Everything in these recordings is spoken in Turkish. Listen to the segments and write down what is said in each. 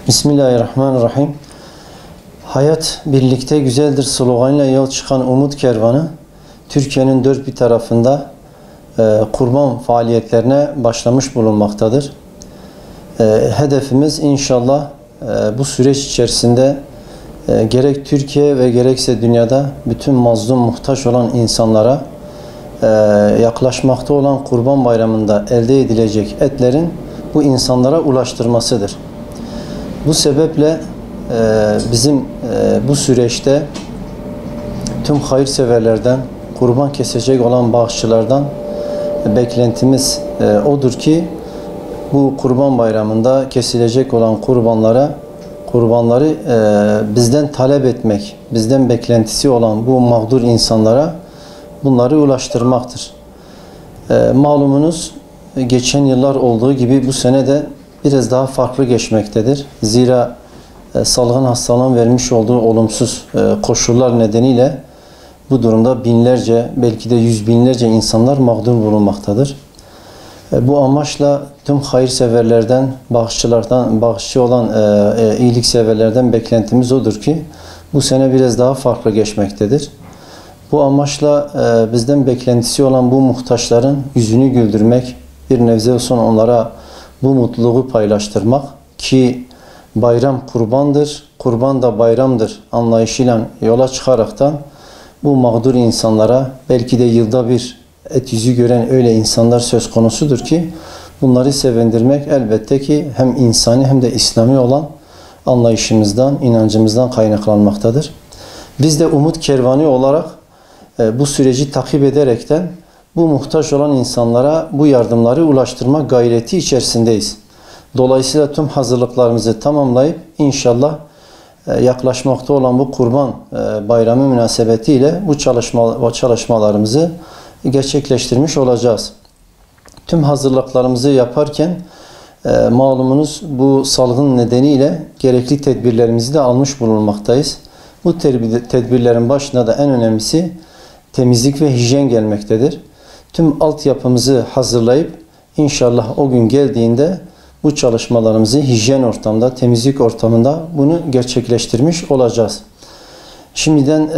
Bismillahirrahmanirrahim. Hayat birlikte güzeldir sloganıyla yol çıkan Umut Kervanı, Türkiye'nin dört bir tarafında kurban faaliyetlerine başlamış bulunmaktadır. Hedefimiz inşallah bu süreç içerisinde gerek Türkiye ve gerekse dünyada bütün mazlum, muhtaç olan insanlara yaklaşmakta olan Kurban Bayramı'nda elde edilecek etlerin bu insanlara ulaştırmasıdır. Bu sebeple bizim bu süreçte tüm hayırseverlerden, kurban kesecek olan bağışçılardan beklentimiz odur ki bu Kurban Bayramı'nda kesilecek olan kurbanları bizden talep etmek, bizden beklentisi olan bu mağdur insanlara bunları ulaştırmaktır. Malumunuz geçen yıllar olduğu gibi bu sene de biraz daha farklı geçmektedir. Zira salgın hastalığın vermiş olduğu olumsuz koşullar nedeniyle bu durumda binlerce, belki de yüz binlerce insanlar mağdur bulunmaktadır. Bu amaçla tüm hayırseverlerden, bağışçı olan iyilikseverlerden beklentimiz odur ki bu sene biraz daha farklı geçmektedir. Bu amaçla bizden beklentisi olan bu muhtaçların yüzünü güldürmek, bir nebze olsun onlara bu mutluluğu paylaştırmak ki bayram kurbandır, kurban da bayramdır anlayışıyla yola çıkaraktan bu mağdur insanlara belki de yılda bir et yüzü gören öyle insanlar söz konusudur ki bunları sevindirmek elbette ki hem insani hem de İslami olan anlayışımızdan, inancımızdan kaynaklanmaktadır. Biz de Umut Kervanı olarak bu süreci takip ederekten bu muhtaç olan insanlara bu yardımları ulaştırma gayreti içerisindeyiz. Dolayısıyla tüm hazırlıklarımızı tamamlayıp inşallah yaklaşmakta olan bu Kurban Bayramı münasebetiyle bu çalışmalarımızı gerçekleştirmiş olacağız. Tüm hazırlıklarımızı yaparken malumunuz bu salgın nedeniyle gerekli tedbirlerimizi de almış bulunmaktayız. Bu tedbirlerin başında da en önemlisi temizlik ve hijyen gelmektedir. Tüm altyapımızı hazırlayıp inşallah o gün geldiğinde bu çalışmalarımızı hijyen ortamda, temizlik ortamında bunu gerçekleştirmiş olacağız. Şimdiden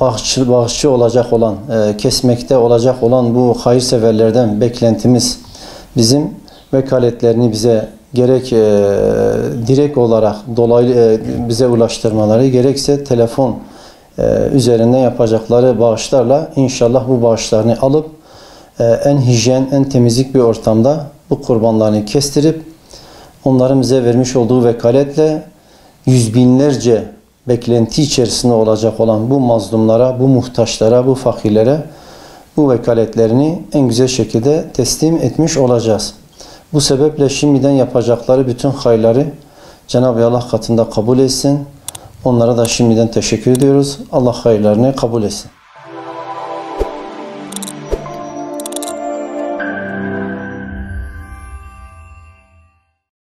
bağışçı olacak olan, kesmekte olacak olan bu hayırseverlerden beklentimiz bizim vekaletlerini bize gerek direkt olarak dolaylı bize ulaştırmaları gerekse telefon üzerinden yapacakları bağışlarla inşallah bu bağışlarını alıp en hijyen, en temizlik bir ortamda bu kurbanlarını kestirip onların bize vermiş olduğu vekaletle yüz binlerce beklenti içerisinde olacak olan bu mazlumlara, bu muhtaçlara, bu fakirlere bu vekaletlerini en güzel şekilde teslim etmiş olacağız. Bu sebeple şimdiden yapacakları bütün hayırları Cenab-ı Allah katında kabul etsin. Onlara da şimdiden teşekkür ediyoruz. Allah hayırlarını kabul etsin.